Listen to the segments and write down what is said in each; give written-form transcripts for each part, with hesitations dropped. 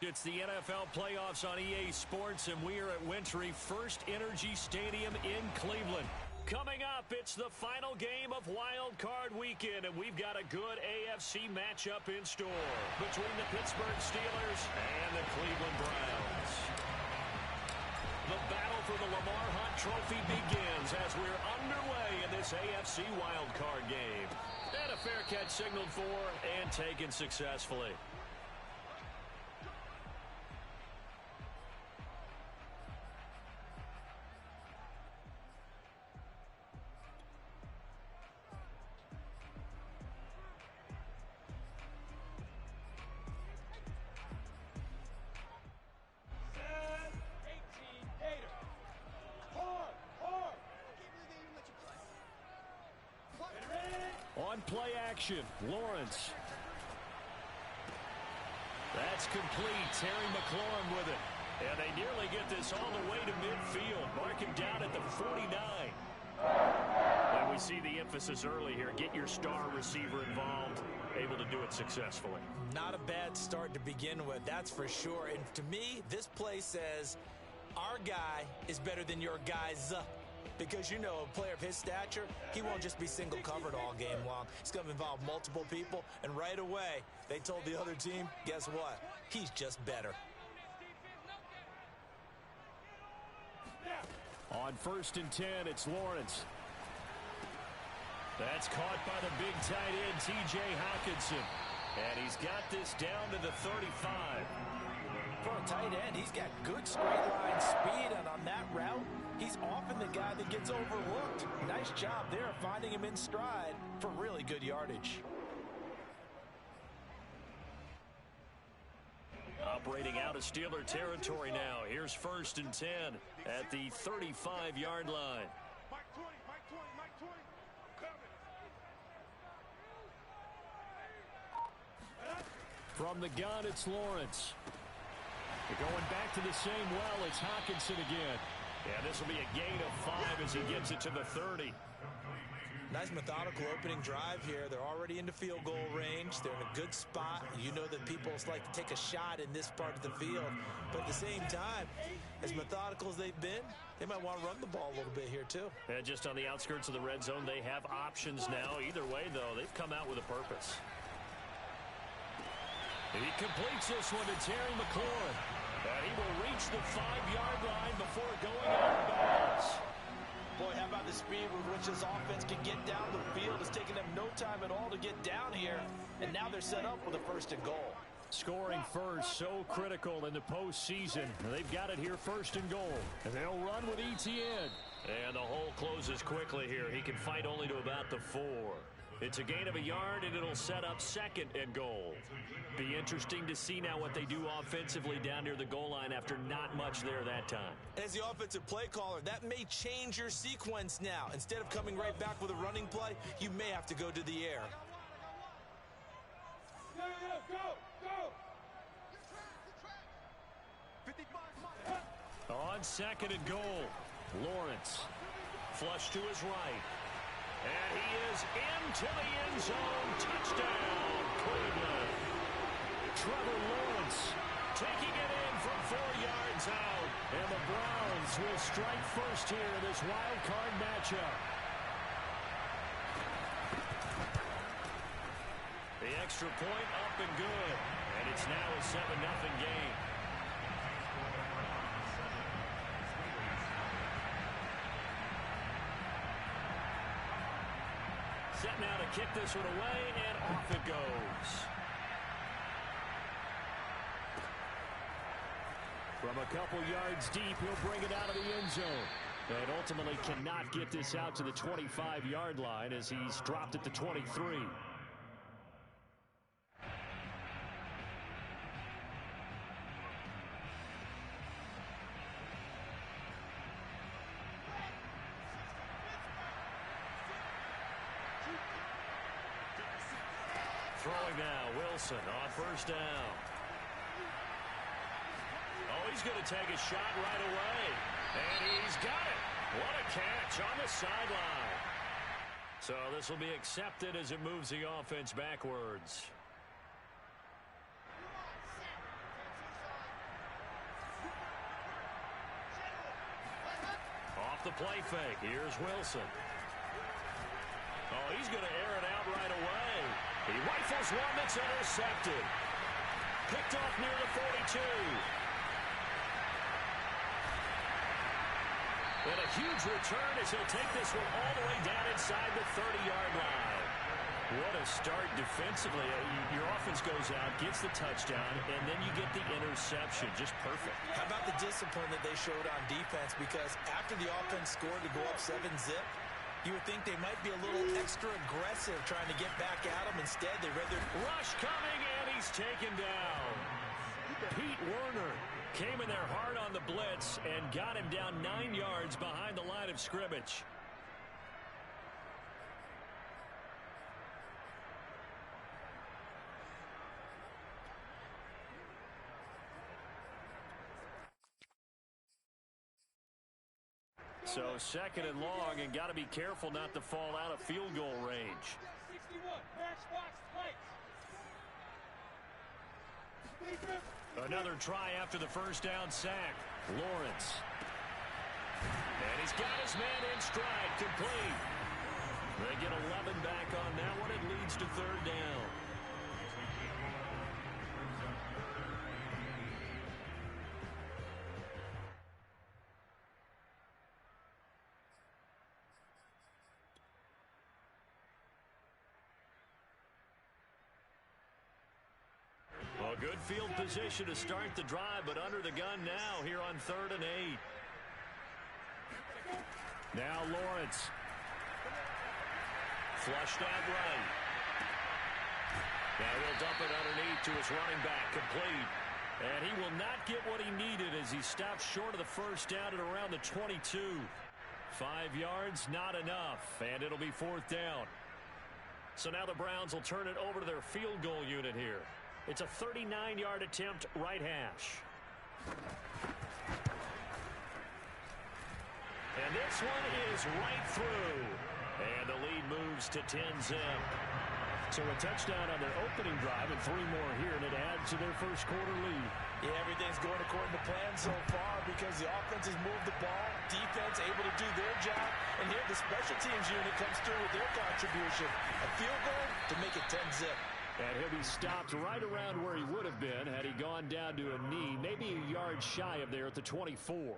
It's the NFL playoffs on EA Sports, and we are at Wintry First Energy Stadium in Cleveland. Coming up, it's the final game of Wild Card Weekend, and we've got a good AFC matchup in store between the Pittsburgh Steelers and the Cleveland Browns. The battle for the Lamar Hunt Trophy begins as we're underway in this AFC Wild Card game. And a fair catch signaled for and taken successfully. On play action, Lawrence. That's complete. Terry McLaurin with it. And they nearly get this all the way to midfield. Mark him down at the 49. And we see the emphasis early here. Get your star receiver involved. Able to do it successfully. Not a bad start to begin with, that's for sure. And to me, this play says, our guy is better than your guys. Because, you know, a player of his stature, he won't just be single covered all game long. He's going to involve multiple people, and right away, they told the other team, guess what? He's just better. On 1st and 10, it's Lawrence. That's caught by the big tight end, T.J. Hockenson. And he's got this down to the 35. For a tight end, he's got good straight line speed, and on that route, he's often the guy that gets overlooked. Nice job there finding him in stride for really good yardage. Operating out of Steeler territory now. Here's 1st and 10 at the 35-yard line. From the gun, it's Lawrence. Going back to the same well, it's Hockenson again. Yeah, this will be a gain of 5 as he gets it to the 30. Nice methodical opening drive here. They're already into field goal range. They're in a good spot. You know that people like to take a shot in this part of the field. But at the same time, as methodical as they've been, they might want to run the ball a little bit here too. And just on the outskirts of the red zone, they have options now. Either way, though, they've come out with a purpose. He completes this one to Terry McLaurin. And he will reach the 5-yard line before going out of bounds. Boy, how about the speed with which this offense can get down the field? It's taken them no time at all to get down here. And now they're set up with a 1st and goal. Scoring first, so critical in the postseason. They've got it here 1st and goal. And they'll run with ETN. And the hole closes quickly here. He can fight only to about the 4. It's a gain of a yard, and it'll set up 2nd and goal. Be interesting to see now what they do offensively down near the goal line after not much there that time. As the offensive play caller, that may change your sequence now. Instead of coming right back with a running play, you may have to go to the air. Go. On 2nd and goal, Lawrence. Flush to his right. And he is into the end zone. Touchdown, Cleveland. Trevor Lawrence taking it in from 4 yards out. And the Browns will strike first here in this wild card matchup. The extra point up and good. And it's now a 7-0 game. Set now to kick this one away, and off it goes. From a couple yards deep, he'll bring it out of the end zone. And ultimately cannot get this out to the 25-yard line as he's dropped at the 23. Throwing now, Wilson on 1st down. Oh, he's going to take a shot right away. And he's got it. What a catch on the sideline. So this will be accepted as it moves the offense backwards. the play fake. Here's Wilson. Oh, he's going to air it out right away. He rifles one that's intercepted. Picked off near the 42. And a huge return as he'll take this one all the way down inside the 30-yard line. What a start defensively. Your offense goes out, gets the touchdown, and then you get the interception. Just perfect. How about the discipline that they showed on defense? Because after the offense scored to go up 7-zip, you would think they might be a little extra aggressive trying to get back at them. Instead, they read their rush coming, and he's taken down. Pete Werner came in there hard on the blitz and got him down 9 yards behind the line of scrimmage. So second and long, and got to be careful not to fall out of field goal range. Another try after the first down sack. Lawrence. And he's got his man in stride, complete. They get 11 back on that one. It leads to third down. A good field position to start the drive, but under the gun now here on 3rd and 8. Now Lawrence. Flushed out right. Now he'll dump it underneath to his running back, complete. And he will not get what he needed as he stopped short of the first down at around the 22. 5 yards, not enough, and it'll be 4th down. So now the Browns will turn it over to their field goal unit here. It's a 39-yard attempt, right hash. And this one is right through. And the lead moves to 10-zip. So a touchdown on their opening drive and 3 more here, and it adds to their first quarter lead. Yeah, everything's going according to plan so far because the offense has moved the ball, defense able to do their job, and here the special teams unit comes through with their contribution. A field goal to make it 10-zip. And he'll be stopped right around where he would have been had he gone down to a knee, maybe a yard shy of there at the 24.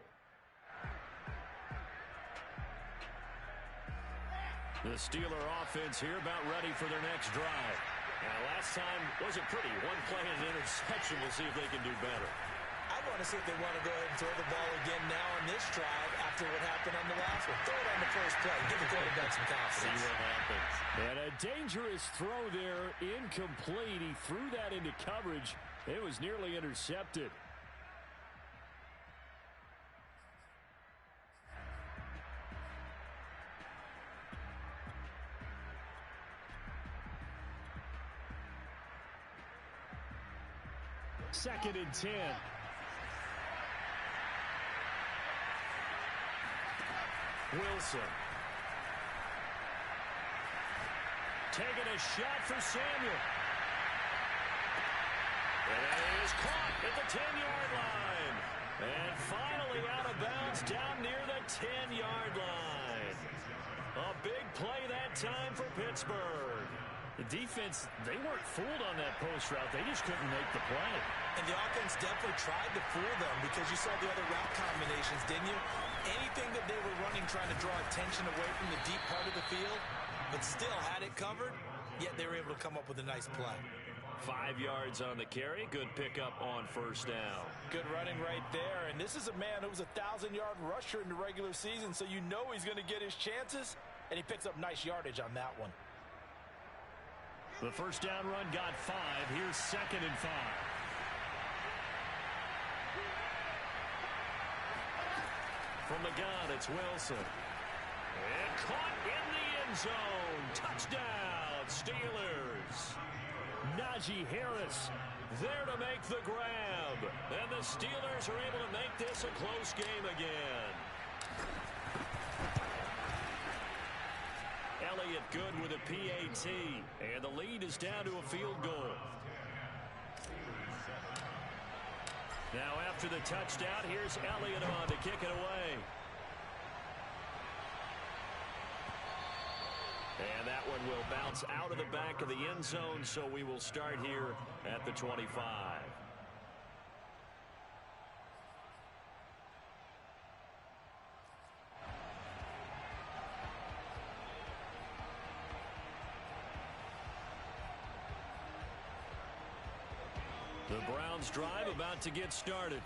The Steeler offense here about ready for their next drive. Now, last time wasn't pretty. One play and an interception. We'll see if they can do better. I want to see if they want to go ahead and throw the ball again now on this drive after what happened on the last one. Throw it on the first play. Give the quarterback some confidence. See what happens. And a dangerous throw there. Incomplete. He threw that into coverage. It was nearly intercepted. Second and 10. Wilson. Taking a shot for Samuel. And it is caught at the 10-yard line. And finally out of bounds down near the 10-yard line. A big play that time for Pittsburgh. The defense, they weren't fooled on that post route. They just couldn't make the play. And the offense definitely tried to fool them because you saw the other route combinations, didn't you? Anything that they were running trying to draw attention away from the deep part of the field, but still had it covered, yet they were able to come up with a nice play. 5 yards on the carry. Good pickup on first down. Good running right there. And this is a man who was a 1,000-yard rusher in the regular season, so you know he's going to get his chances, and he picks up nice yardage on that one. The first down run got 5. Here's 2nd and 5. From the gun, it's Wilson. And caught in the end zone. Touchdown, Steelers. Najee Harris there to make the grab. And the Steelers are able to make this a close game again. Elliott good with a PAT. And the lead is down to a field goal. Now after the touchdown, here's Elliott on to kick it away. one will bounce out of the back of the end zone, so we will start here at the 25. The Browns drive about to get started.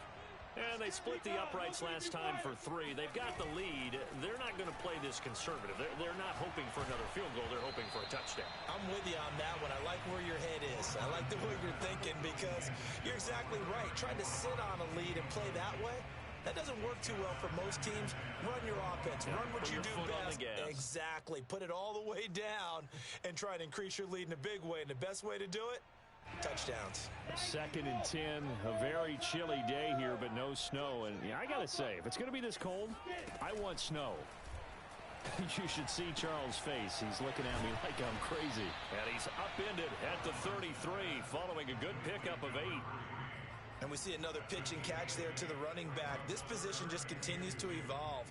And they split the uprights last time for 3. They've got the lead. They're not going to play this conservative. They're not hoping for another field goal. They're hoping for a touchdown. I'm with you on that one. I like where your head is. I like the way you're thinking because you're exactly right. Trying to sit on a lead and play that way, that doesn't work too well for most teams. Run your offense. Run what you do best. Exactly. Put it all the way down and try to increase your lead in a big way. And the best way to do it? Touchdowns. 2nd and 10, a very chilly day here, but no snow. And yeah, I got to say, if it's going to be this cold, I want snow. You should see Charles' face. He's looking at me like I'm crazy. And he's upended at the 33, following a good pickup of 8. And we see another pitch and catch there to the running back. This position just continues to evolve.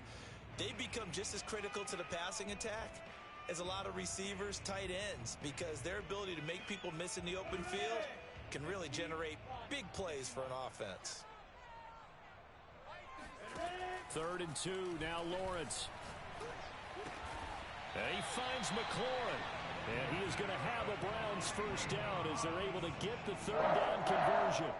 They become just as critical to the passing attack as a lot of receivers, tight ends, because their ability to make people miss in the open field can really generate big plays for an offense. 3rd and 2, now Lawrence. And he finds McLaurin. And he is going to have a Browns first down as they're able to get the 3rd down conversion.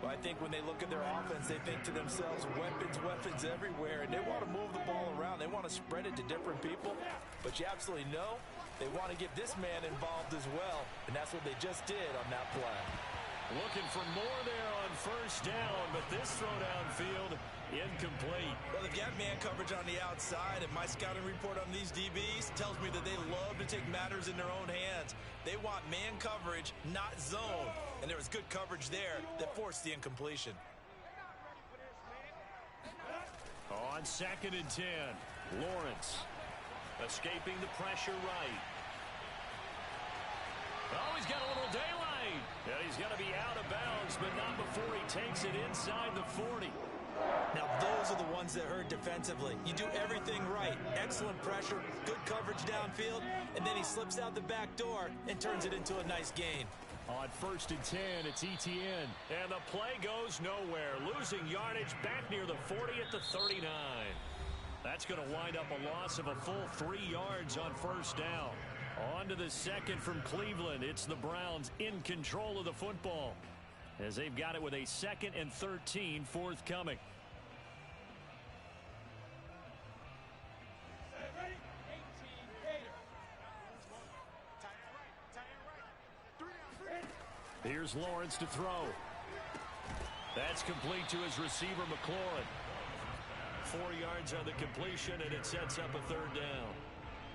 Well, I think when they look at their offense, they think to themselves, weapons everywhere, and they want to move the ball around. They want to spread it to different people, but you absolutely know they want to get this man involved as well, and that's what they just did on that play. Looking for more there on first down, but this throw downfield incomplete. Well, they've got man coverage on the outside, and my scouting report on these DBs tells me that they love to take matters in their own hands. They want man coverage, not zone. And there was good coverage there that forced the incompletion. On 2nd and 10, Lawrence escaping the pressure right. Oh, he's got a little daylight. And he's going to be out of bounds, but not before he takes it inside the 40. Now, those are the ones that hurt defensively. You do everything right. Excellent pressure, good coverage downfield, and then he slips out the back door and turns it into a nice gain. On 1st and 10, it's Etienne. And the play goes nowhere. Losing yardage back near the 40 at the 39. That's going to wind up a loss of a full 3 yards on first down. On to the 2nd from Cleveland. It's the Browns in control of the football, as they've got it with a 2nd and 13 forthcoming. Here's Lawrence to throw. That's complete to his receiver, McLaurin. 4 yards on the completion, and it sets up a 3rd down.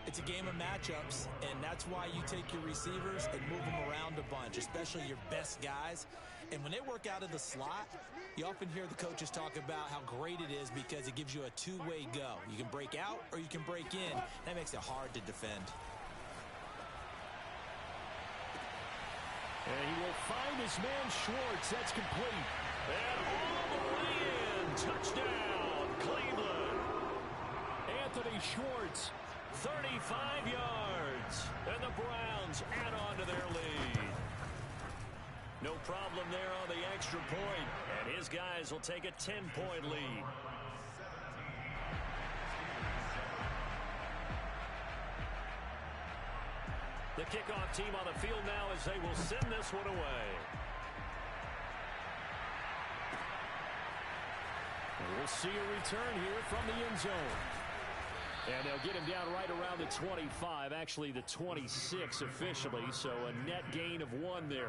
It's a game of matchups, and that's why you take your receivers and move them around a bunch, especially your best guys. And when they work out of the slot, you often hear the coaches talk about how great it is because it gives you a two-way go. You can break out or you can break in. That makes it hard to defend. And he will find his man Schwartz. That's complete. And all the way in. Touchdown, Cleveland. Anthony Schwartz, 35 yards. And the Browns add on to their lead. No problem there on the extra point. And his guys will take a 10-point lead. The kickoff team on the field now as they will send this one away. And we'll see a return here from the end zone. And they'll get him down right around the 25, actually the 26 officially, so a net gain of 1 there.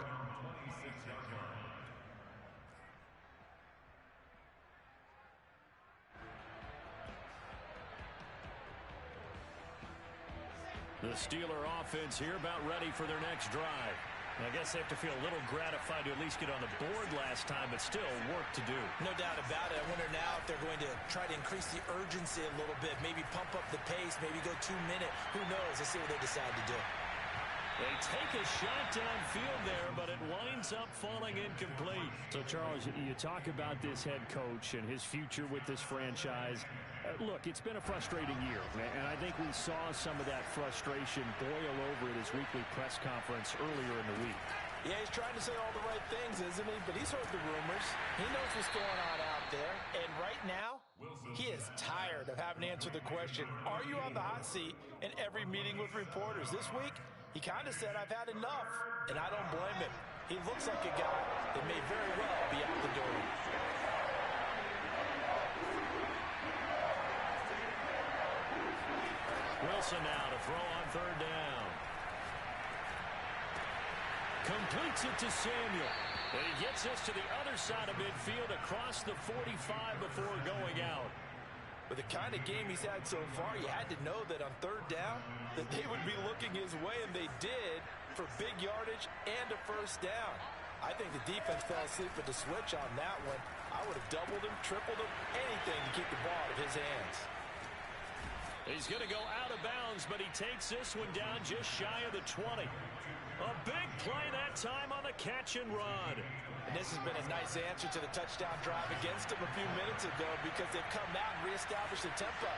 The Steeler offense here about ready for their next drive. I guess they have to feel a little gratified to at least get on the board last time, but still work to do. No doubt about it. I wonder now if they're going to try to increase the urgency a little bit, maybe pump up the pace, maybe go 2 minute. Who knows? Let's see what they decide to do. They take a shot downfield there, but it winds up falling incomplete. So, Charles, you talk about this head coach and his future with this franchise. Look, it's been a frustrating year, and I think we saw some of that frustration boil over at his weekly press conference earlier in the week. Yeah, he's trying to say all the right things, isn't he? But he's heard the rumors. He knows what's going on out there. And right now, he is tired of having to answer the question, are you on the hot seat in every meeting with reporters? This week, he kind of said, I've had enough. And I don't blame him. He looks like a guy that may very well be out the door. Wilson now to throw on third down. Completes it to Samuel. And he gets us to the other side of midfield across the 45 before going out. With the kind of game he's had so far, you had to know that on third down that they would be looking his way, and they did, for big yardage and a first down. I think the defense fell asleep at the switch on that one. I would have doubled him, tripled him, anything to keep the ball out of his hands. He's going to go out of bounds, but he takes this one down just shy of the 20. A big play that time on the catch and run. And this has been a nice answer to the touchdown drive against them a few minutes ago because they've come out and reestablished the tempo.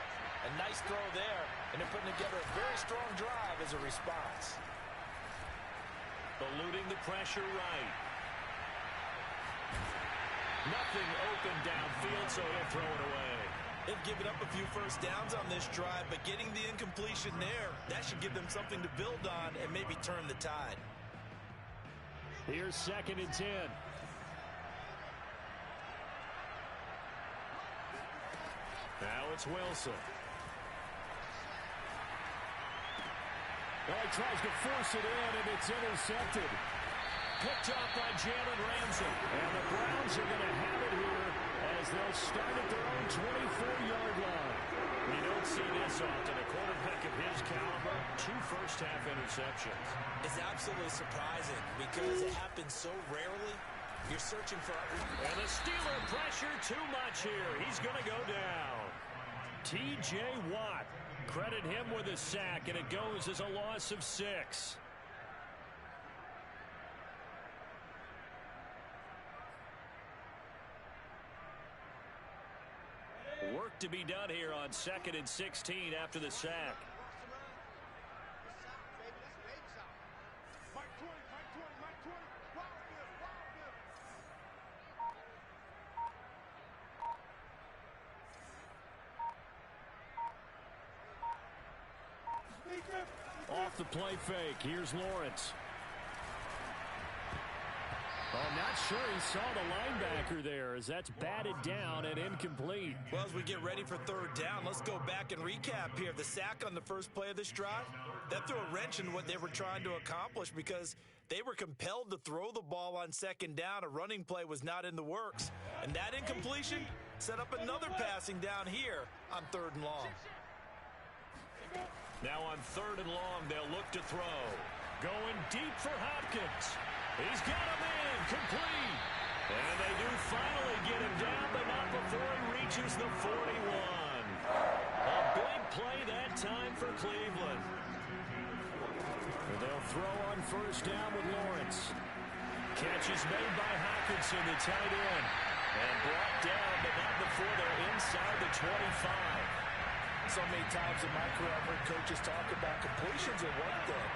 A nice throw there, and they're putting together a very strong drive as a response. Eluding the pressure right. Nothing open downfield, so he'll throw it away. They've given up a few first downs on this drive, but getting the incompletion there, that should give them something to build on and maybe turn the tide. Here's 2nd and 10. Now it's Wilson. Well, he tries to force it in, and it's intercepted. Picked off by Jalen Ramsey. And the Browns are going to have it here as they'll start at their own 24-yard line. You don't see this often. A quarterback of his caliber, 2 first-half interceptions. It's absolutely surprising because it happens so rarely. You're searching for... And the Steeler pressure too much here. He's going to go down. T.J. Watt. Credit him with a sack, and it goes as a loss of 6. Work to be done here on 2nd and 16 after the sack. Off the play fake. Here's Lawrence. I'm not sure he saw the linebacker there as that's batted down and incomplete. Well, as we get ready for third down, let's go back and recap here. The sack on the first play of this drive, that threw a wrench in what they were trying to accomplish because they were compelled to throw the ball on 2nd down. A running play was not in the works. And that incompletion set up another passing down here on 3rd and long. Now on 3rd and long, they'll look to throw. Going deep for Hopkins. He's got him in, complete. And they do finally get him down, but not before he reaches the 41. A big play that time for Cleveland. They'll throw on 1st down with Lawrence. Catch is made by Hockenson, the tight end. And brought down, but not before they're inside the 25. So many times in my career, I've heard coaches talk about completions are one thing.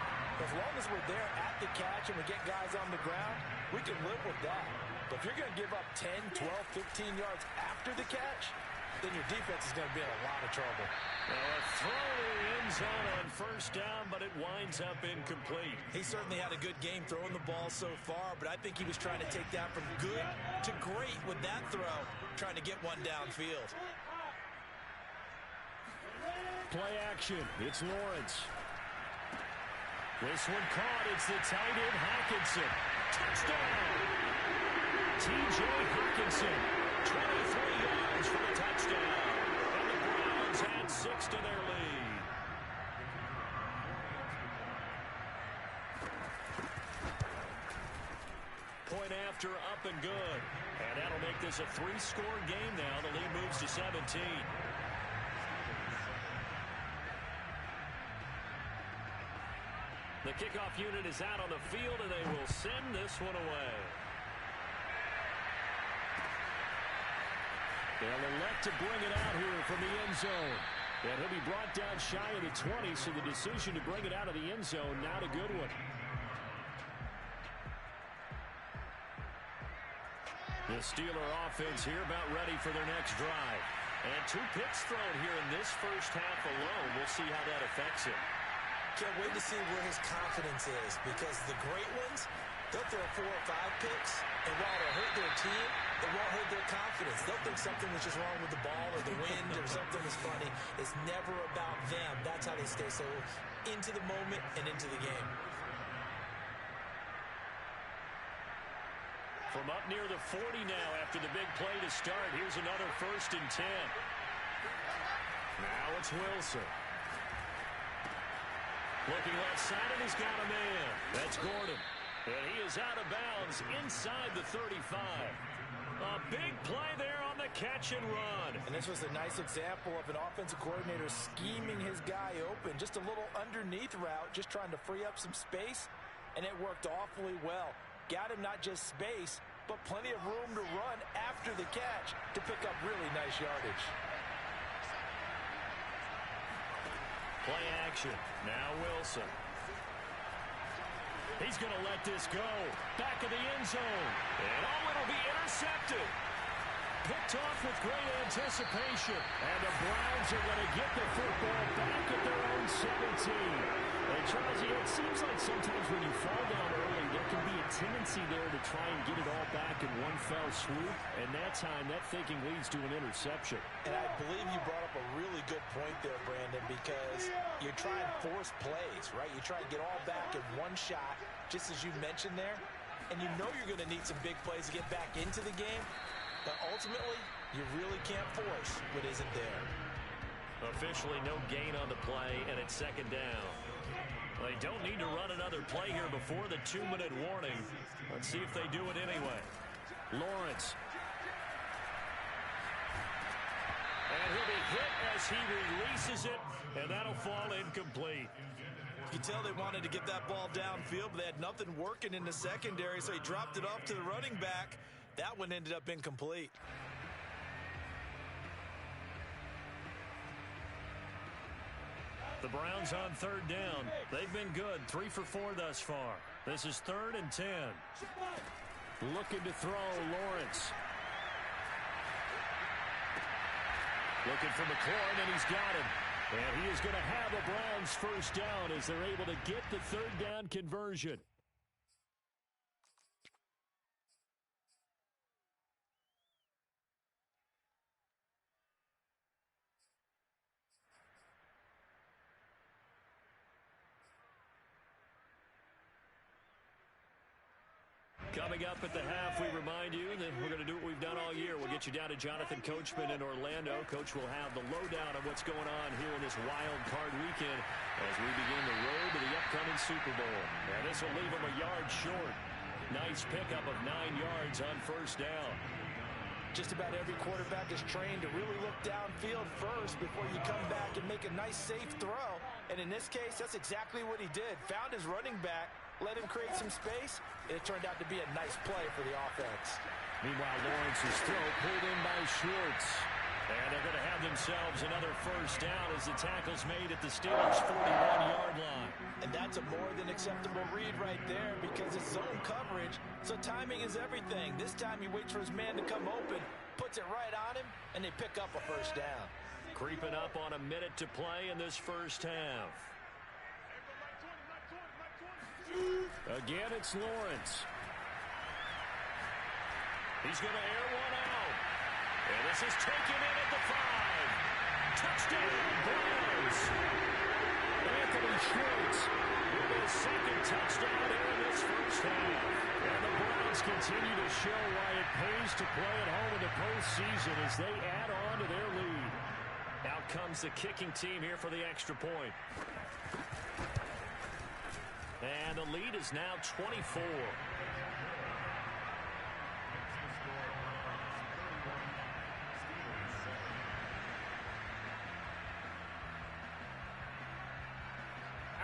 As long as we're there at the catch and we get guys on the ground, we can live with that. But if you're going to give up 10, 12, 15 yards after the catch, then your defense is going to be in a lot of trouble. Well, a throw to the end zone on 1st down, but it winds up incomplete. He certainly had a good game throwing the ball so far, but I think he was trying to take that from good to great with that throw, trying to get one downfield. Play action. It's Lawrence. This one caught. It's the tight end, Hockenson. Touchdown! T.J. Hockenson, 23 yards for the touchdown. And the Browns add 6 to their lead. Point after, up and good. And that'll make this a 3-score game now. The lead moves to 17. The kickoff unit is out on the field, and they will send this one away. They'll elect to bring it out here from the end zone. And he'll be brought down shy of the 20, so the decision to bring it out of the end zone, not a good one. The Steeler offense here about ready for their next drive. And 2 picks thrown here in this first half alone. We'll see how that affects him. Can't wait to see where his confidence is, because the great ones, they'll throw 4 or 5 picks, and while it'll hurt their team, it won't hurt their confidence. They'll think something was just wrong with the ball or the wind or something was funny. It's never about them. That's how they stay so into the moment and into the game. From up near the 40 now after the big play to start, here's another 1st and 10. Now it's Wilson. Looking left side, and he's got a man. That's Gordon. And he is out of bounds inside the 35. A big play there on the catch and run. And this was a nice example of an offensive coordinator scheming his guy open. Just a little underneath route, just trying to free up some space, and it worked awfully well. Got him not just space, but plenty of room to run after the catch to pick up really nice yardage. Play action. Now Wilson. He's going to let this go. Back of the end zone. And it'll be intercepted. Picked off with great anticipation. And the Browns are going to get the football back at their own 17. And Charles, it seems like sometimes when you fall down early, there can be a tendency there to try and get it all back in one fell swoop. And that time, that thinking leads to an interception. And I believe you brought up a really good point there, Brandon, because you're trying to force plays, right? You try to get all back in one shot, just as you mentioned there. And you know you're going to need some big plays to get back into the game. But ultimately, you really can't force what isn't there. Officially no gain on the play, and it's 2nd down. They don't need to run another play here before the 2-minute warning. Let's see if they do it anyway. Lawrence. And he'll be hit as he releases it, and that'll fall incomplete. You can tell they wanted to get that ball downfield, but they had nothing working in the secondary, so he dropped it off to the running back. That one ended up incomplete. The Browns on 3rd down. They've been good, 3 for 4 thus far. This is 3rd and 10. Looking to throw, Lawrence. Looking for McLaurin, and he's got him. And he is going to have a Browns 1st down as they're able to get the 3rd down conversion. Coming up at the half, we remind you that we're going to do what we've done all year. We'll get you down to Jonathan Coachman in Orlando. Coach will have the lowdown of what's going on here in this wild card weekend as we begin the road to the upcoming Super Bowl. And this will leave them a yard short. Nice pickup of 9 yards on 1st down. Just about every quarterback is trained to really look downfield first before you come back and make a nice, safe throw. And in this case, that's exactly what he did. Found his running back, let him create some space, and it turned out to be a nice play for the offense. Meanwhile, Lawrence's throw pulled in by Schwartz. And they're going to have themselves another 1st down as the tackle's made at the Steelers' 41-yard line. And that's a more than acceptable read right there because it's zone coverage, so timing is everything. This time he waits for his man to come open, puts it right on him, and they pick up a 1st down. Creeping up on a minute to play in this 1st half. Again, it's Lawrence. He's going to air one out. And this is taken in at the 5. Touchdown, Browns. Anthony Schwartz with his 2nd touchdown here in this 1st half. And the Browns continue to show why it pays to play at home in the postseason as they add on to their lead. Out comes the kicking team here for the extra point. And the lead is now 24.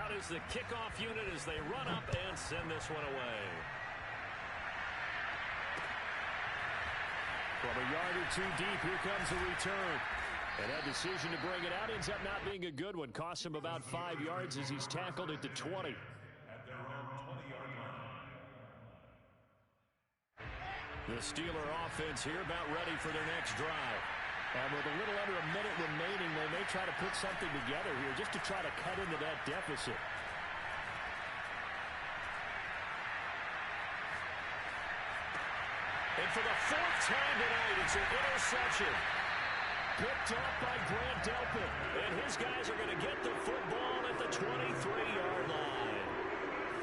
Out is the kickoff unit as they run up and send this one away. From a yardage too deep. Here comes the return. And that decision to bring it out ends up not being a good one. Costs him about 5 yards as he's tackled at the 20. The Steeler offense here about ready for their next drive. And with a little under a minute remaining, they may try to put something together here just to try to cut into that deficit. And for the 4th time tonight, it's an interception. Picked up by Grant Delpit. And his guys are going to get the football at the 23-yard line.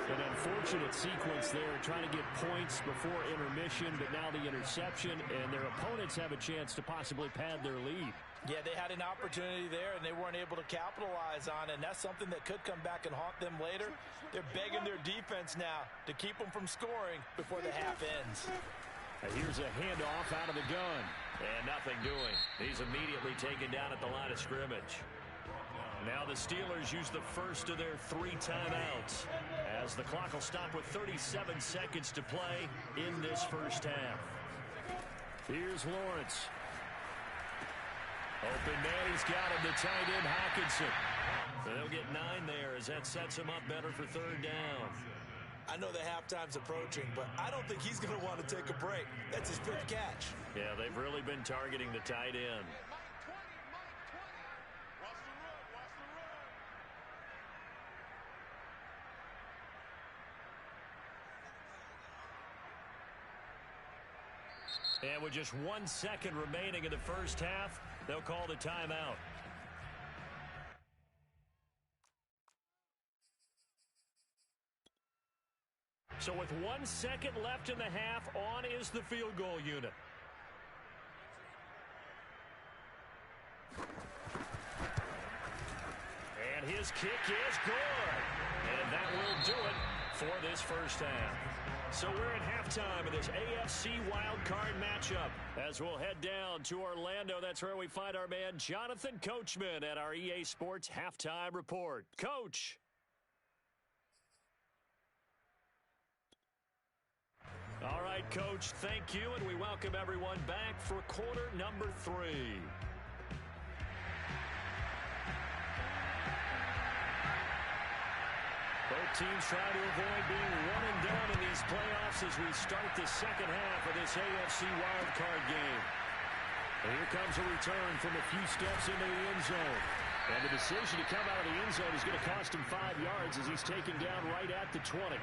An unfortunate sequence there, trying to get points before intermission, but now the interception, and their opponents have a chance to possibly pad their lead. Yeah, they had an opportunity there, and they weren't able to capitalize on it, and that's something that could come back and haunt them later. They're begging their defense now to keep them from scoring before the half ends. Here's a handoff out of the gun, and nothing doing. He's immediately taken down at the line of scrimmage. Now the Steelers use the first of their 3 timeouts as the clock will stop with 37 seconds to play in this first half. Here's Lawrence. Open man, he's got him, the tight end Hockenson. They'll get 9 there as that sets him up better for 3rd down. I know the halftime's approaching, but I don't think he's going to want to take a break. That's his 5th catch. Yeah, they've really been targeting the tight end. And with just 1 second remaining in the first half, they'll call the timeout. So with 1 second left in the half, on is the field goal unit. And his kick is good. And that will do it for this first half. So we're at halftime of this AFC wildcard matchup. As we'll head down to Orlando, that's where we find our man Jonathan Coachman at our EA Sports Halftime Report. Coach. All right, Coach, thank you, and we welcome everyone back for quarter number 3. Both teams trying to avoid being one and done in these playoffs as we start the second half of this AFC wildcard game. And here comes a return from a few steps into the end zone. And the decision to come out of the end zone is going to cost him 5 yards as he's taken down right at the 20.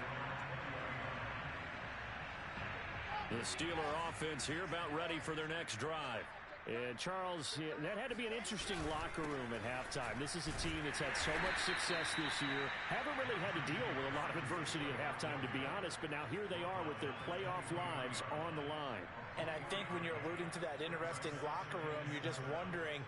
The Steeler offense here about ready for their next drive. And Charles, that had to be an interesting locker room at halftime. This is a team that's had so much success this year. Haven't really had to deal with a lot of adversity at halftime, to be honest. But now here they are with their playoff lives on the line. And I think when you're alluding to that interesting locker room, you're just wondering,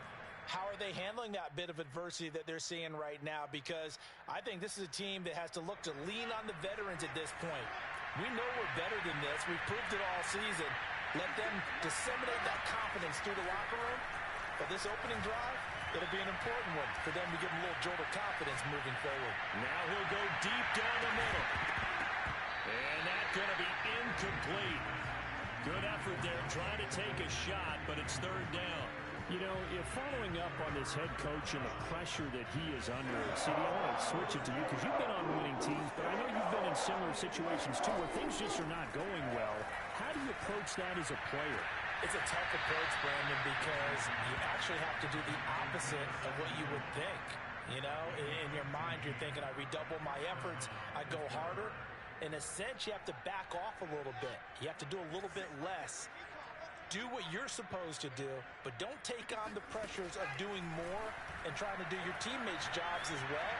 how are they handling that bit of adversity that they're seeing right now? Because I think this is a team that has to look to lean on the veterans at this point. We know we're better than this. We've proved it all season. Let them disseminate that confidence through the locker room. But this opening drive, it'll be an important one for them to give them a little jolt of confidence moving forward. Now he'll go deep down the middle. And that's going to be incomplete. Good effort there trying to take a shot, but it's 3rd down. You know, if following up on this head coach and the pressure that he is under, CD, I want to switch it to you because you've been on winning teams, but I know you've been in similar situations too where things just are not going well. How do you approach that as a player? It's a tough approach, Brandon, because you actually have to do the opposite of what you would think. You know, in your mind, you're thinking, I redouble my efforts, I go harder. In a sense, you have to back off a little bit. You have to do a little bit less. Do what you're supposed to do, but don't take on the pressures of doing more and trying to do your teammates' jobs as well.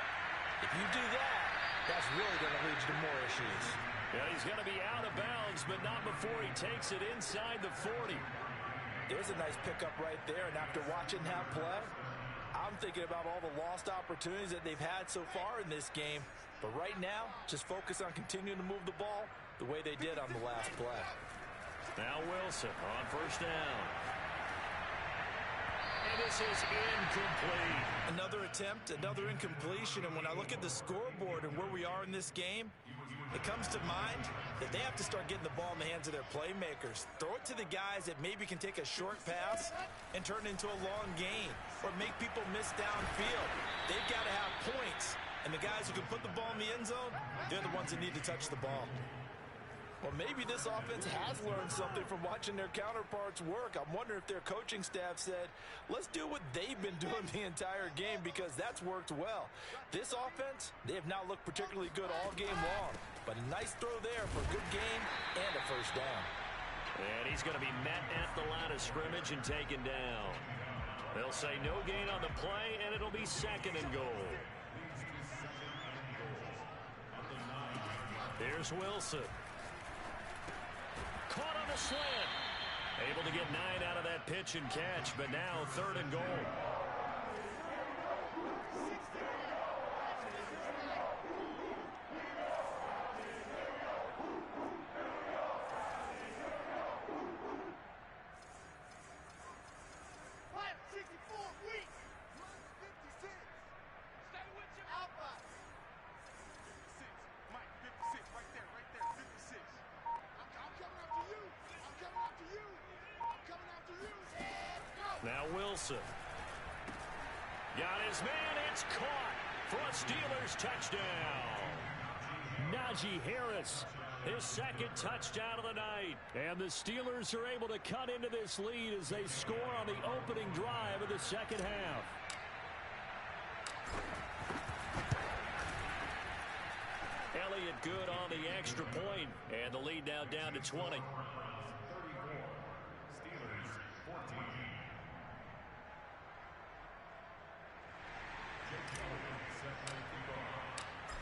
If you do that, that's really going to lead you to more issues. Yeah, he's going to be out of bounds, but not before he takes it inside the 40. There's a nice pickup right there, and after watching that play, I'm thinking about all the lost opportunities that they've had so far in this game. But right now, just focus on continuing to move the ball the way they did on the last play. Now Wilson on 1st down. And this is incomplete. Another attempt, another incompletion. And when I look at the scoreboard and where we are in this game, It comes to mind that they have to start getting the ball in the hands of their playmakers. Throw it to the guys that maybe can take a short pass and turn it into a long gain or make people miss downfield. They've got to have points, and the guys who can put the ball in the end zone, they're the ones that need to touch the ball. Well, maybe this offense has learned something from watching their counterparts work. I'm wondering if their coaching staff said, let's do what they've been doing the entire game because that's worked well. This offense, they have not looked particularly good all game long. But a nice throw there for a good gain and a first down. And he's going to be met at the line of scrimmage and taken down. They'll say no gain on the play, and it'll be 2nd and goal. Here's Wilson. Caught on the slant. Able to get 9 out of that pitch and catch, but now 3rd and goal. Now Wilson. Got his man. It's caught for a Steelers touchdown. Najee Harris, his 2nd touchdown of the night. And the Steelers are able to cut into this lead as they score on the opening drive of the 2nd half. Elliott good on the extra point, and the lead now down to 20.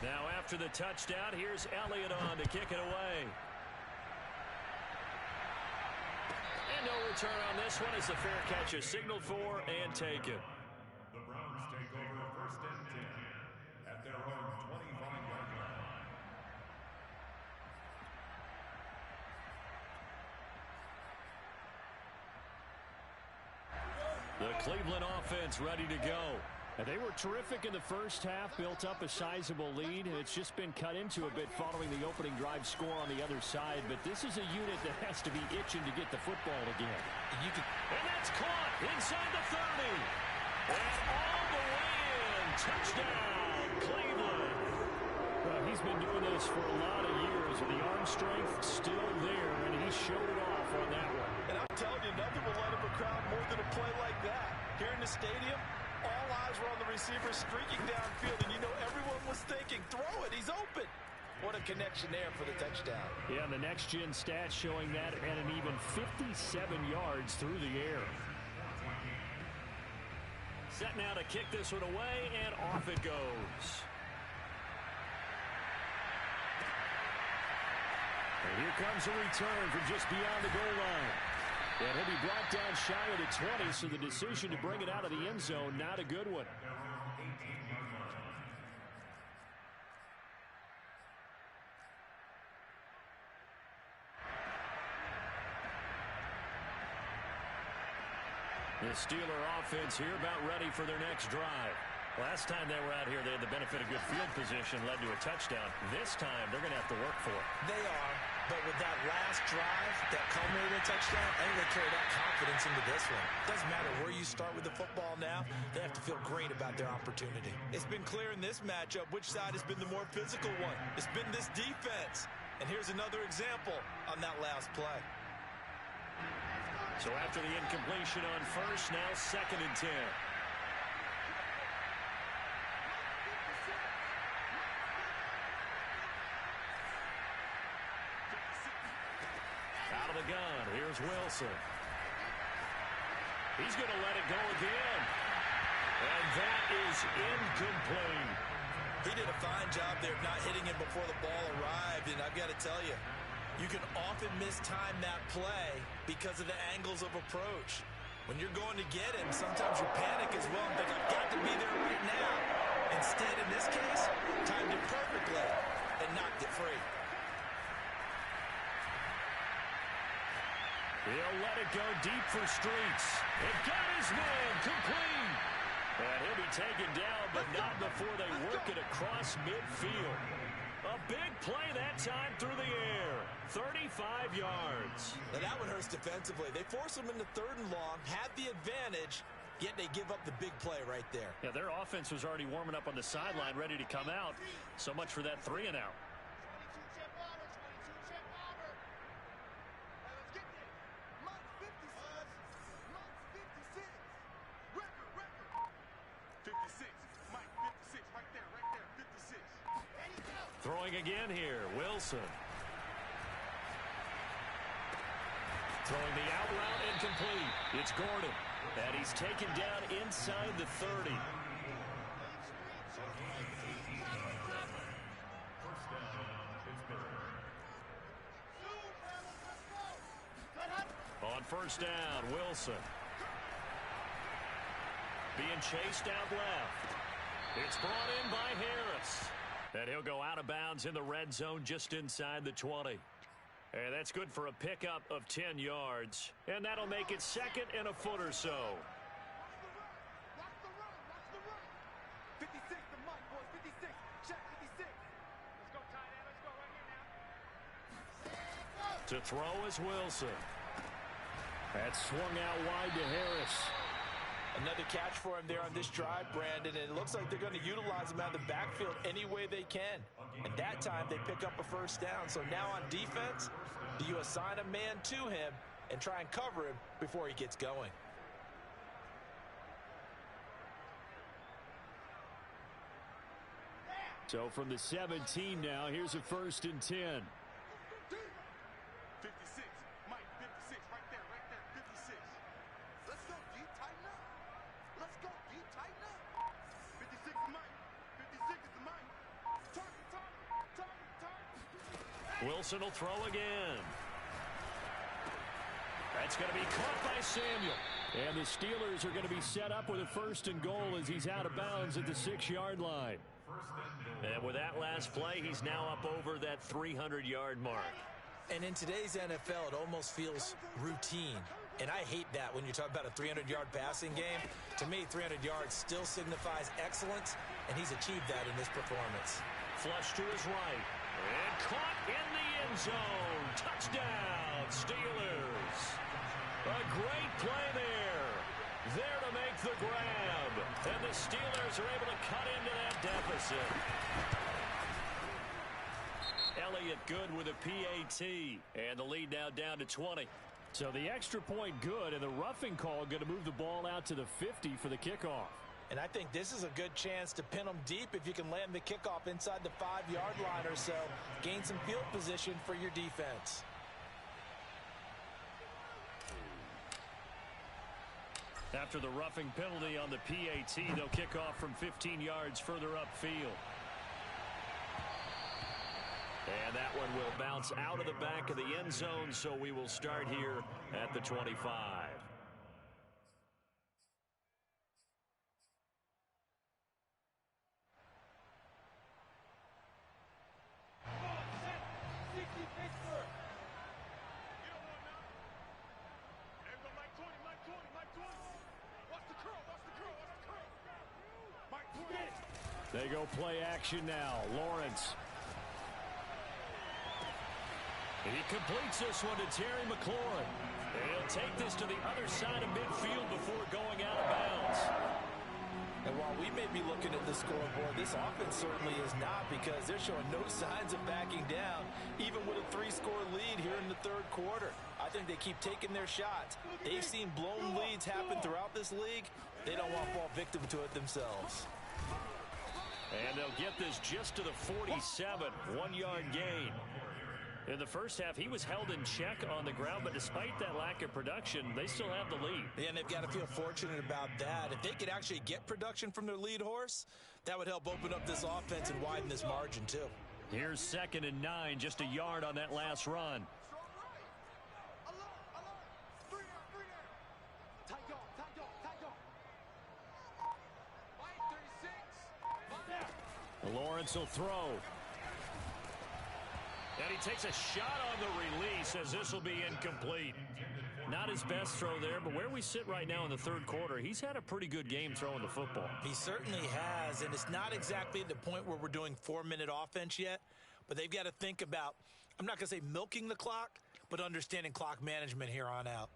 Now after the touchdown, here's Elliott on to kick it away. And no return on this one as the fair catch is signaled for and taken. The Browns take over 1st and 10 at their own 25-yard line. The Cleveland offense ready to go. And they were terrific in the first half, built up a sizable lead. It's just been cut into a bit following the opening drive score on the other side. But this is a unit that has to be itching to get the football again. And that's caught inside the 30. And all the way in. Touchdown, Cleveland. Well, he's been doing this for a lot of years. The arm strength still there, and he showed it off on that one. And I'm telling you, nothing will light up a crowd more than a play like that. Here in the stadium, all eyes were on the receiver streaking downfield, and you know everyone was thinking, throw it, he's open. What a connection there for the touchdown. Yeah, and the next-gen stats showing that at an even 57 yards through the air. Set now to kick this one away, and off it goes. And here comes a return from just beyond the goal line. And he'll be brought down shy of the 20, so the decision to bring it out of the end zone, not a good one. The Steeler offense here about ready for their next drive. Last time they were out here, they had the benefit of good field position, led to a touchdown. This time, they're going to have to work for it. They are, but with that last drive that culminated in a touchdown, I think they carry that confidence into this one. Doesn't matter where you start with the football now, they have to feel great about their opportunity. It's been clear in this matchup which side has been the more physical one. It's been this defense. And here's another example on that last play. So after the incompletion on first, now 2nd and 10. Out of the gun, here's Wilson. He's going to let it go again. And that is incomplete. He did a fine job there of not hitting him before the ball arrived, and I've got to tell you, you can often mistime that play because of the angles of approach. When you're going to get him, sometimes you panic as well and think, I've got to be there right now. Instead, in this case, timed it perfectly and knocked it free. He'll let it go deep for Streets. It got his man complete. And he'll be taken down, but not before they work it across midfield. A big play that time through the air. 35 yards. Now that one hurts defensively. They force them into 3rd and long, have the advantage, yet they give up the big play right there. Yeah, their offense was already warming up on the sideline, ready to come out. So much for that 3 and out. Throwing again here, Wilson. Throwing the out route incomplete. It's Gordon. And he's taken down inside the 30. On first down, Wilson. Being chased out left. It's brought in by Harris. And he'll go out of bounds in the red zone just inside the 20. And that's good for a pickup of 10 yards. And that'll make it 2nd and a foot or so. To throw is Wilson. That's swung out wide to Harris. Another catch for him there on this drive, Brandon, and it looks like they're going to utilize him out of the backfield any way they can. And that time they pick up a first down. So now on defense, do you assign a man to him and try and cover him before he gets going? So from the 17 now, here's a 1st and 10. 56, Mike, 56, right there, 56. Let's go deep, tighten up. Let's go deep, tighten up. 56 is Mike, 56 is Mike. Target. Wilson will throw again. That's going to be caught by Samuel. And the Steelers are going to be set up with a 1st and goal as he's out of bounds at the 6-yard line. And with that last play, he's now up over that 300-yard mark. And in today's NFL, it almost feels routine. And I hate that when you talk about a 300-yard passing game. To me, 300 yards still signifies excellence, and he's achieved that in this performance. Flush to his right. And caught in the end zone. Touchdown, Steelers. A great play there. There to make the grab. And the Steelers are able to cut into that deficit. Elliott good with a PAT. And the lead now down to 20. So the extra point good, and the roughing call going to move the ball out to the 50 for the kickoff. And I think this is a good chance to pin them deep if you can land the kickoff inside the 5-yard line or so. Gain some field position for your defense. After the roughing penalty on the PAT, they'll kick off from 15 yards further upfield. And that one will bounce out of the back of the end zone, so we will start here at the 25. They go play action now. Lawrence. He completes this one to Terry McLaurin. And he'll take this to the other side of midfield before going out of bounds. And while we may be looking at the scoreboard, this offense certainly is not, because they're showing no signs of backing down, even with a 3-score lead here in the 3rd quarter. I think they keep taking their shots. They've seen blown leads happen throughout this league. They don't want to fall victim to it themselves. And they'll get this just to the 47, 1-yard gain. In the first half, he was held in check on the ground, but despite that lack of production, they still have the lead. Yeah, and they've got to feel fortunate about that. If they could actually get production from their lead horse, that would help open up this offense and widen this margin too. Here's 2nd and 9, just a yard on that last run. Lawrence will throw. And he takes a shot on the release as this will be incomplete. Not his best throw there, but where we sit right now in the 3rd quarter, he's had a pretty good game throwing the football. He certainly has, and it's not exactly at the point where we're doing 4-minute offense yet. But they've got to think about, I'm not going to say milking the clock, but understanding clock management here on out.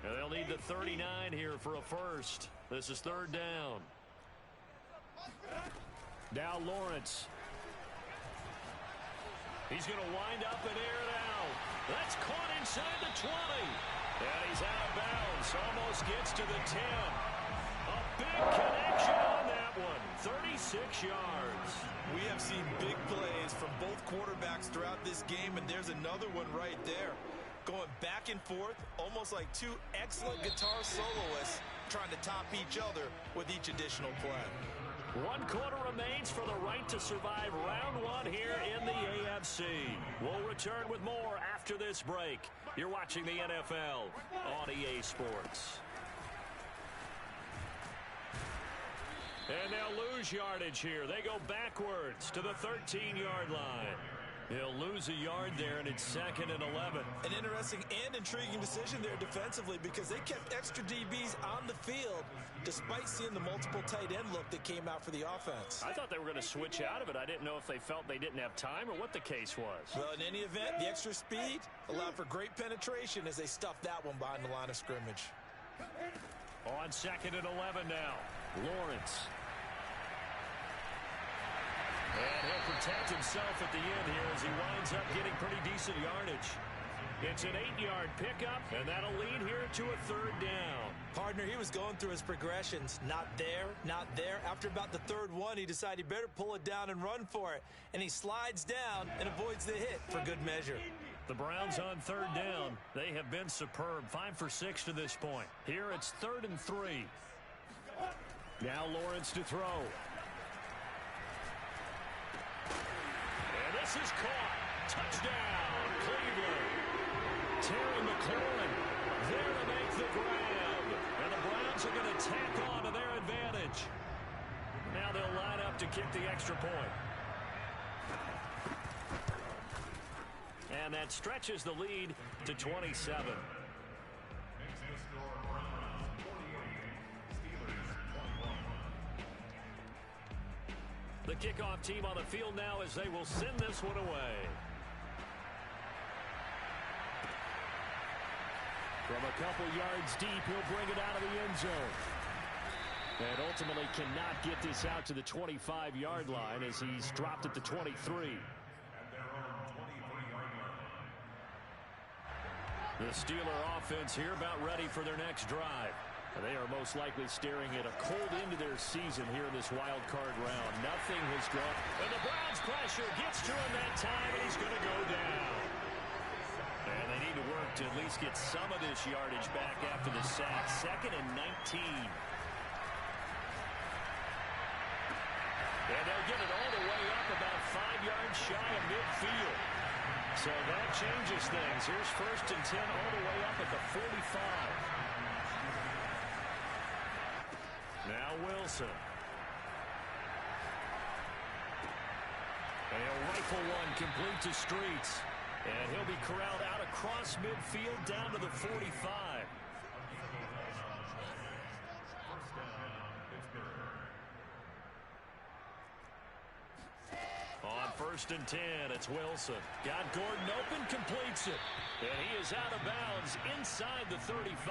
They'll need the 39 here for a first. This is third down. Now Lawrence. He's going to wind up and air it out. That's caught inside the 20. And he's out of bounds. Almost gets to the 10. A big connection on that one. 36 yards. We have seen big plays from both quarterbacks throughout this game, and there's another one right there. Going back and forth, almost like two excellent guitar soloists trying to top each other with each additional play. 1 quarter remains for the right to survive round 1 here in the AFC. We'll return with more after this break. You're watching the NFL on EA Sports. And they'll lose yardage here. They go backwards to the 13-yard line. He'll lose a yard there, and it's 2nd and 11. An interesting and intriguing decision there defensively because they kept extra DBs on the field despite seeing the multiple tight end look that came out for the offense. I thought they were going to switch out of it. I didn't know if they felt they didn't have time or what the case was. Well, in any event, the extra speed allowed for great penetration as they stuffed that one behind the line of scrimmage. On 2nd and 11 now. Lawrence. And he'll protect himself at the end here as he winds up getting pretty decent yardage. It's an 8-yard pickup, and that'll lead here to a 3rd down. Partner, he was going through his progressions. Not there, not there. After about the 3rd one, he decided he better pull it down and run for it. And he slides down and avoids the hit for good measure. The Browns on 3rd down. They have been superb. 5 for 6 to this point. Here it's 3rd and 3. Now Lawrence to throw. This is caught. Touchdown, Cleveland. Terry McLaurin there to make the grab. And the Browns are going to tack on to their advantage. Now they'll line up to kick the extra point. And that stretches the lead to 27. The kickoff team on the field now as they will send this one away. From a couple yards deep, he'll bring it out of the end zone. And ultimately cannot get this out to the 25-yard line as he's dropped at the 23. The Steeler offense here about ready for their next drive. They are most likely staring at a cold end to their season here in this wild card round. Nothing has dropped. And the Browns pressure gets to him that time, and he's going to go down. And they need to work to at least get some of this yardage back after the sack. 2nd and 19. And they'll get it all the way up about 5 yards shy of midfield. So that changes things. Here's 1st and 10 all the way up at the 45. Now Wilson. And he'll rifle one complete to Streets. And he'll be corralled out across midfield down to the 45. On 1st and 10, it's Wilson. Got Gordon open, completes it. And he is out of bounds inside the 35.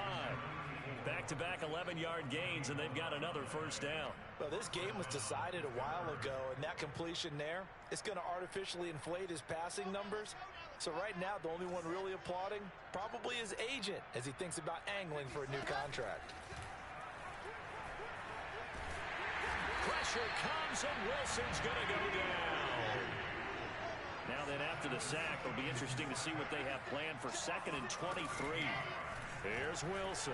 Back-to-back 11-yard gains, and they've got another 1st down. Well, this game was decided a while ago, and that completion there, it's going to artificially inflate his passing numbers. So right now, the only one really applauding probably his agent as he thinks about angling for a new contract. Pressure comes, and Wilson's going to go down. Now then, after the sack, it'll be interesting to see what they have planned for 2nd and 23. Here's Wilson.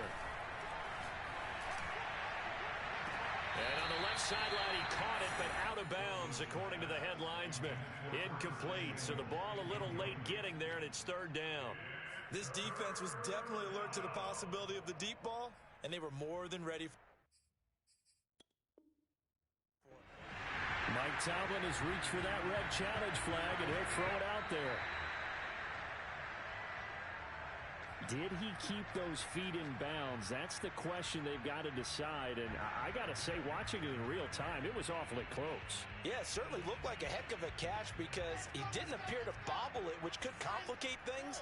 And on the left sideline, he caught it, but out of bounds, according to the head linesman. Incomplete, so the ball a little late getting there, and it's 3rd down. This defense was definitely alert to the possibility of the deep ball, and they were more than ready. Mike Tomlin has reached for that red challenge flag, and he'll throw it out there. Did he keep those feet in bounds? That's the question they've got to decide. And I got to say, watching it in real time, it was awfully close. Yeah, it certainly looked like a heck of a catch because he didn't appear to bobble it, which could complicate things.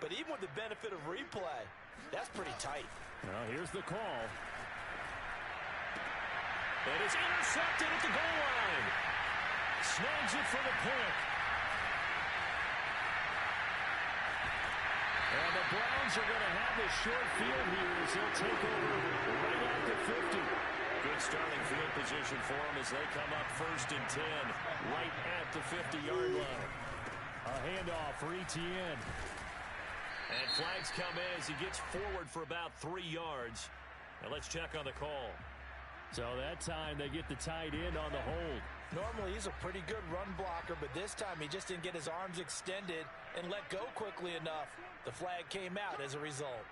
But even with the benefit of replay, that's pretty tight. Well, here's the call. It is intercepted at the goal line. Snags it for the pick. And the Browns are going to have this short field here as they'll take over right at the 50. Good starting field position for them as they come up 1st and 10 right at the 50-yard line. A handoff for Etienne. And flags come in as he gets forward for about 3 yards. Now let's check on the call. So that time they get the tight end on the hold. Normally he's a pretty good run blocker, but this time he just didn't get his arms extended and let go quickly enough. The flag came out as a result.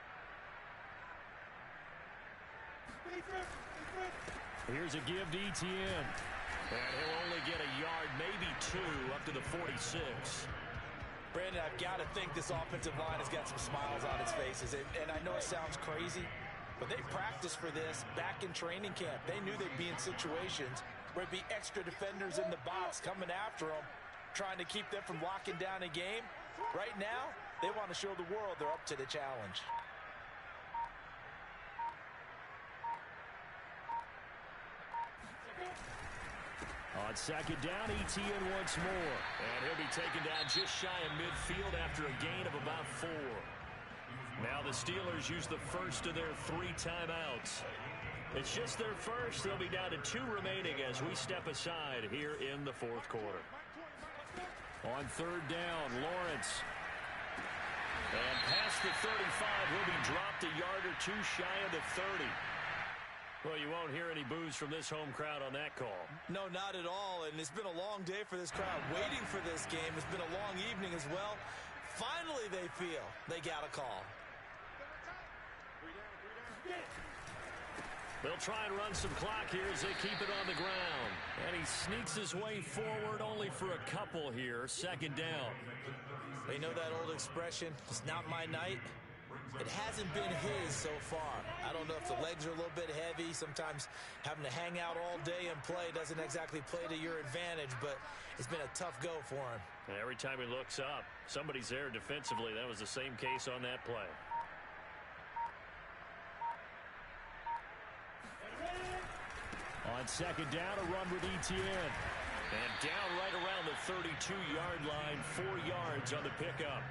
Here's a give to Etienne. And he'll only get a yard, maybe 2, up to the 46. Brandon, I've got to think this offensive line has got some smiles on its faces. And I know it sounds crazy, but they practiced for this back in training camp. They knew they'd be in situations where it'd be extra defenders in the box coming after them, trying to keep them from locking down a game. Right now, they want to show the world they're up to the challenge. On 2nd down, Etienne once more. And he'll be taken down just shy of midfield after a gain of about 4. Now the Steelers use the first of their 3 timeouts. It's just their first. They'll be down to 2 remaining as we step aside here in the 4th quarter. On 3rd down, Lawrence. And past the 35, he'll be dropped a yard or 2 shy of the 30. Well, you won't hear any boos from this home crowd on that call. No, not at all. And it's been a long day for this crowd waiting for this game. It's been a long evening as well. Finally, they feel they got a call. They'll try and run some clock here as they keep it on the ground. And he sneaks his way forward only for a couple here. 2nd down. They know that old expression, it's not my night. It hasn't been his so far. I don't know if the legs are a little bit heavy. Sometimes having to hang out all day and play doesn't exactly play to your advantage, but it's been a tough go for him. And every time he looks up, somebody's there defensively. That was the same case on that play. On 2nd down, a run with Etienne. And down right around the 32-yard line, 4 yards on the pickup.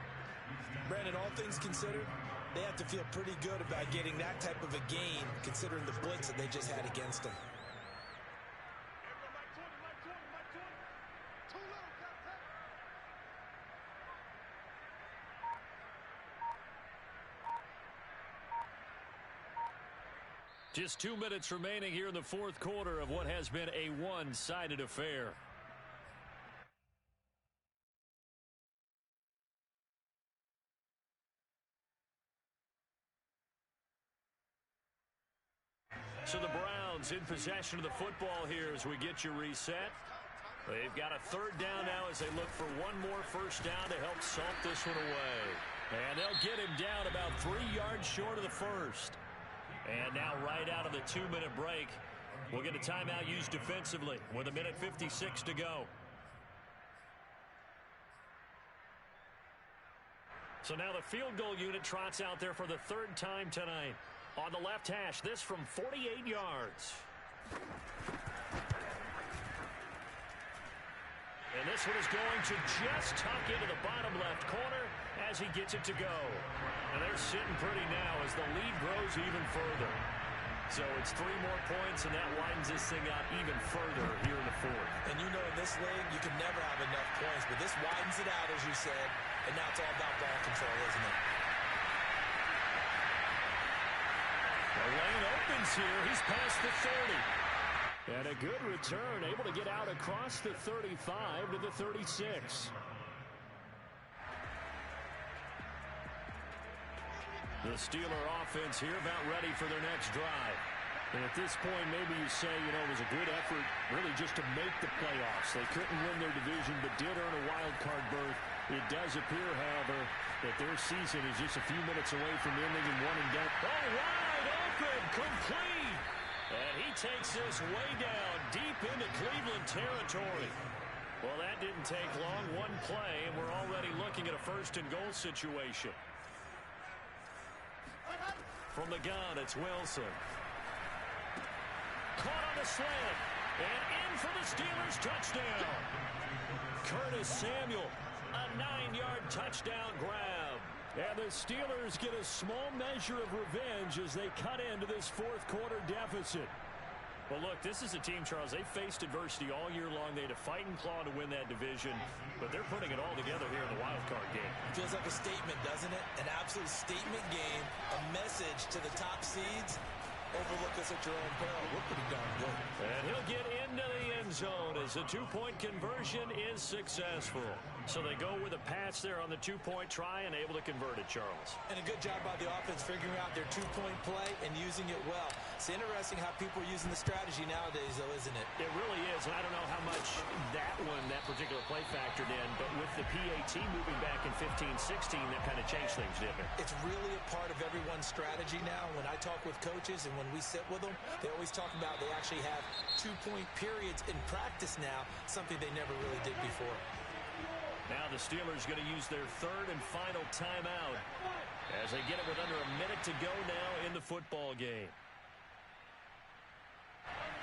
Brandon, all things considered, they have to feel pretty good about getting that type of a gain, considering the blitz that they just had against them. Just 2 minutes remaining here in the 4th quarter of what has been a one-sided affair. So the Browns in possession of the football here as we get you reset. They've got a 3rd down now as they look for one more 1st down to help salt this one away. And they'll get him down about 3 yards short of the 1st. And now right out of the 2-minute break, we'll get a timeout used defensively with 1:56 to go. So now the field goal unit trots out there for the 3rd time tonight. On the left hash, this from 48 yards. And this one is going to just tuck into the bottom left corner as he gets it to go. And they're sitting pretty now as the lead grows even further. So it's 3 more points, and that widens this thing out even further here in the 4th. And you know in this league, you can never have enough points, but this widens it out, as you said, and now it's all about ball control, isn't it? The lane opens here. He's past the 30. And a good return, able to get out across the 35 to the 36. The Steeler offense here about ready for their next drive. And at this point, maybe you say, it was a good effort really just to make the playoffs. They couldn't win their division, but did earn a wild card berth. It does appear, however, that their season is just a few minutes away from ending in one and done. Oh, wide open, complete. And he takes this way down, deep into Cleveland territory. Well, that didn't take long. One play, and we're already looking at a first-and-goal situation. From the gun, it's Wilson. Caught on the slant, and in for the Steelers' touchdown. Curtis Samuel, a 9-yard touchdown grab. And the Steelers get a small measure of revenge as they cut into this fourth-quarter deficit. Well, look, this is a team, Charles, they faced adversity all year long. They had to fight and claw to win that division, but they're putting it all together here in the wild card game. Feels like a statement, doesn't it? An absolute statement game, a message to the top seeds. Overlook us at your own peril. We're pretty darn good. And he'll get into the end zone as the two-point conversion is successful. So they go with a pass there on the two-point try and able to convert it, Charles. And a good job by the offense figuring out their two-point play and using it well. It's interesting how people are using the strategy nowadays, though, isn't it? It really is, and I don't know how much that particular play factored in, but with the PAT moving back in 15-16, that kind of changed things, didn't it? It's really a part of everyone's strategy now. When I talk with coaches and when we sit with them, they always talk about they actually have two-point periods in practice now, something they never really did before. Now the Steelers going to use their third and final timeout as they get it with under a minute to go now in the football game.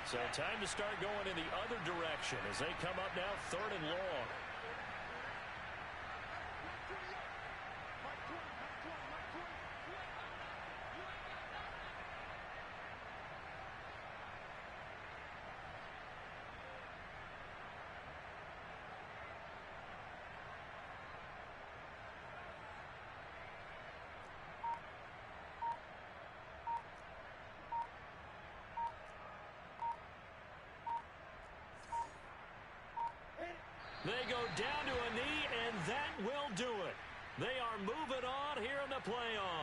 So time to start going in the other direction as they come up now third and long. They go down to a knee, and that will do it. They are moving on here in the playoffs.